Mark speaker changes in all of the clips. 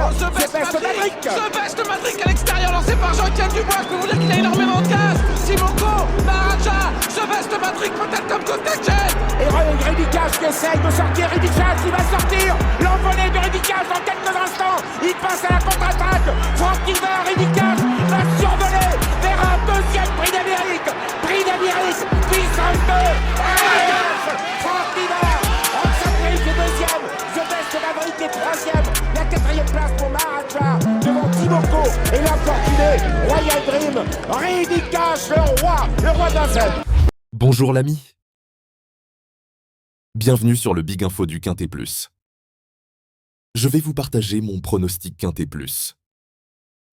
Speaker 1: The Best Matrix à l'extérieur, lancé par Jean-Étienne Dubois. Je peux vous dire qu'il a énormément de gaz. Simoko, Maharaja, The Best Matrix peut-être comme contact.
Speaker 2: Et Ridicage qui essaye de sortir. Ridicage qui va sortir. L'envolée de Ridicage dans quelques instants. Il passe à la contre-attaque. Franck Niver, Ridicage va survoler vers un deuxième prix d'Amérique. Prix d'Amérique, puissance 2. Franck Niver, Roxanne est deuxième. The Best Maverick est troisième. La quatrième place pour Maharaja devant Timoko et l'infortuné Royal Dream. Ridicage, le roi de la scène.
Speaker 3: Bonjour l'ami. Bienvenue sur le Big Info du Quintet Plus. Je vais vous partager mon pronostic Quintet Plus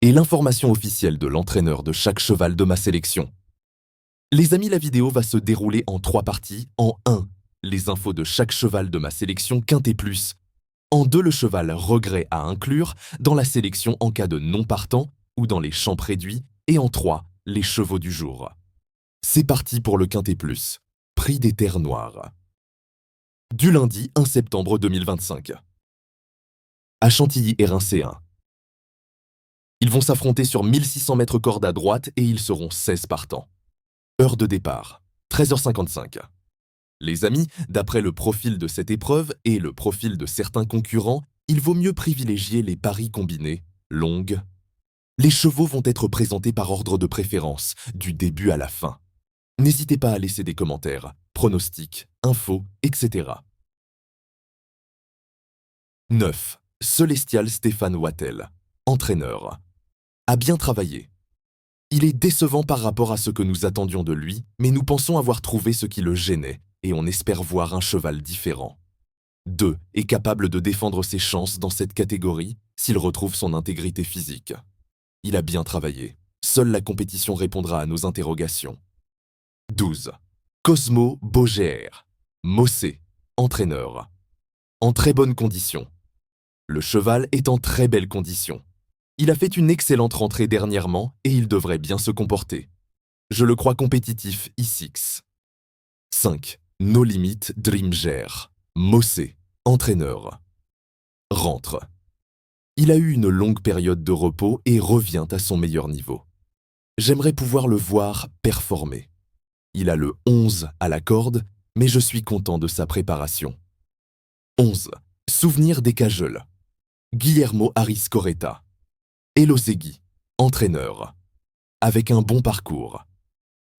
Speaker 3: et l'information officielle de l'entraîneur de chaque cheval de ma sélection. Les amis, la vidéo va se dérouler en 3 parties. En 1, les infos de chaque cheval de ma sélection Quintet Plus. En 2, le cheval regret à inclure dans la sélection en cas de non partant ou dans les champs réduits. Et en 3, les chevaux du jour. C'est parti pour le Quintet Plus. Prix des Terres Noires. Du lundi 1 septembre 2025. À Chantilly-Erincé 1. Ils vont s'affronter sur 1600 mètres corde à droite et ils seront 16 partants. Heure de départ, 13h55. Les amis, d'après le profil de cette épreuve et le profil de certains concurrents, il vaut mieux privilégier les paris combinés, longues. Les chevaux vont être présentés par ordre de préférence, du début à la fin. N'hésitez pas à laisser des commentaires, pronostics, infos, etc. 9. Celestial Stéphane Wattel, entraîneur. A bien travaillé. Il est décevant par rapport à ce que nous attendions de lui, mais nous pensons avoir trouvé ce qui le gênait et on espère voir un cheval différent. 2. Est capable de défendre ses chances dans cette catégorie s'il retrouve son intégrité physique. Il a bien travaillé. Seule la compétition répondra à nos interrogations. 12. Cosmo Bogéer, Mossé, entraîneur. En très bonne condition. Le cheval est en très belle condition. Il a fait une excellente rentrée dernièrement et il devrait bien se comporter. Je le crois compétitif I6. 5. No Limit Dreamger, Mossé, entraîneur. Rentre. Il a eu une longue période de repos et revient à son meilleur niveau. J'aimerais pouvoir le voir performer. Il a le 11 à la corde, mais je suis content de sa préparation. 11. Souvenir des cajoles. Guillermo Ariscoreta. Elosegui, entraîneur. Avec un bon parcours.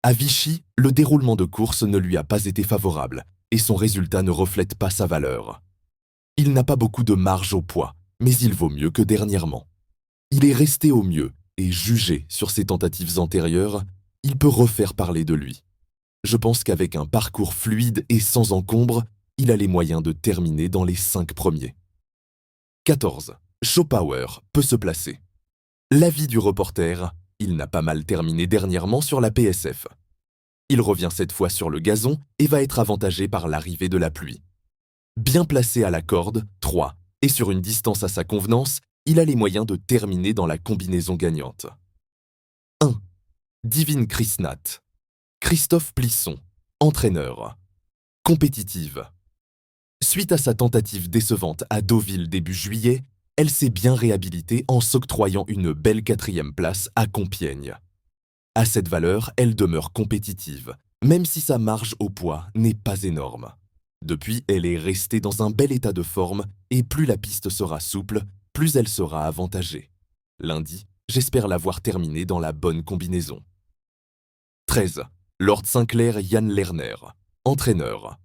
Speaker 3: À Vichy, le déroulement de course ne lui a pas été favorable et son résultat ne reflète pas sa valeur. Il n'a pas beaucoup de marge au poids, mais il vaut mieux que dernièrement. Il est resté au mieux et jugé sur ses tentatives antérieures, il peut refaire parler de lui. Je pense qu'avec un parcours fluide et sans encombre, il a les moyens de terminer dans les 5 premiers. 14. Showpower peut se placer. L'avis du reporter, il n'a pas mal terminé dernièrement sur la PSF. Il revient cette fois sur le gazon et va être avantagé par l'arrivée de la pluie. Bien placé à la corde, 3, et sur une distance à sa convenance, il a les moyens de terminer dans la combinaison gagnante. 1. Divine Krisnat. Christophe Plisson, entraîneur. Compétitive. Suite à sa tentative décevante à Deauville début juillet, elle s'est bien réhabilitée en s'octroyant une belle 4e place à Compiègne. À cette valeur, elle demeure compétitive, même si sa marge au poids n'est pas énorme. Depuis, elle est restée dans un bel état de forme et plus la piste sera souple, plus elle sera avantagée. Lundi, j'espère l'avoir terminée dans la bonne combinaison. 13. Lord Sinclair Yann Lerner, entraîneur.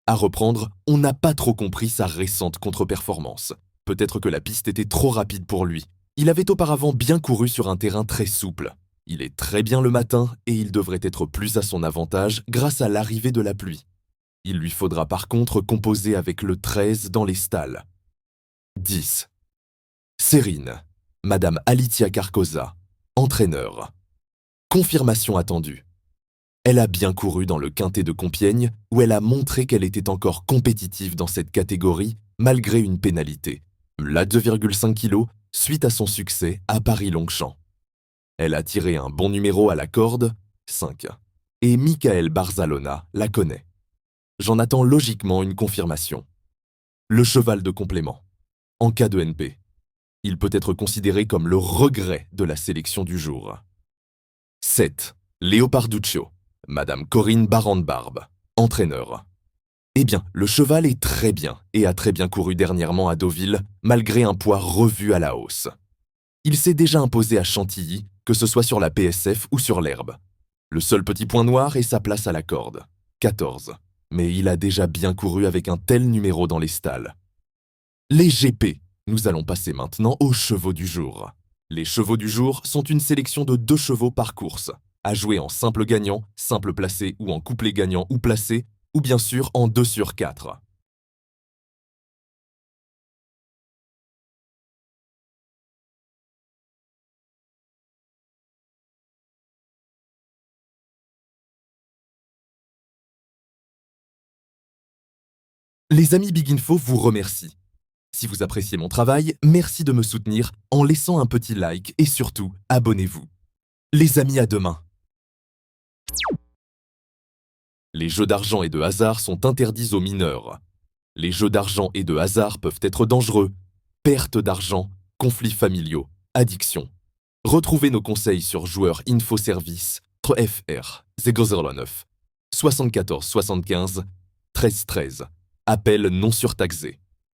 Speaker 3: À reprendre, on n'a pas trop compris sa récente contre-performance. Peut-être que la piste était trop rapide pour lui. Il avait auparavant bien couru sur un terrain très souple. Il est très bien le matin et il devrait être plus à son avantage grâce à l'arrivée de la pluie. Il lui faudra par contre composer avec le 13 dans les stalles. 10. Sérine, Madame Alicia Carcosa, entraîneur. Confirmation attendue. Elle a bien couru dans le quintet de Compiègne où elle a montré qu'elle était encore compétitive dans cette catégorie malgré une pénalité, la 2,5 kg, suite à son succès à Paris-Longchamp. Elle a tiré un bon numéro à la corde, 5, et Michael Barzalona la connaît. J'en attends logiquement une confirmation. Le cheval de complément, en cas de NP. Il peut être considéré comme le regret de la sélection du jour. 7. Leoparduccio, Madame Corinne Barande-Barbe, entraîneur. Eh bien, le cheval est très bien et a très bien couru dernièrement à Deauville, malgré un poids revu à la hausse. Il s'est déjà imposé à Chantilly, que ce soit sur la PSF ou sur l'herbe. Le seul petit point noir est sa place à la corde, 14. Mais il a déjà bien couru avec un tel numéro dans les stalles. Les GP. Nous allons passer maintenant aux chevaux du jour. Les chevaux du jour sont une sélection de 2 chevaux par course, à jouer en simple gagnant, simple placé ou en couplet gagnant ou placé, ou bien sûr en 2/4. Les amis Big Info vous remercient. Si vous appréciez mon travail, merci de me soutenir en laissant un petit like et surtout, abonnez-vous. Les amis, à demain. Les jeux d'argent et de hasard sont interdits aux mineurs. Les jeux d'argent et de hasard peuvent être dangereux. Perte d'argent, conflits familiaux, addiction. Retrouvez nos conseils sur Joueurs Info Service FR 009 74 75 13 13. Appel non surtaxé.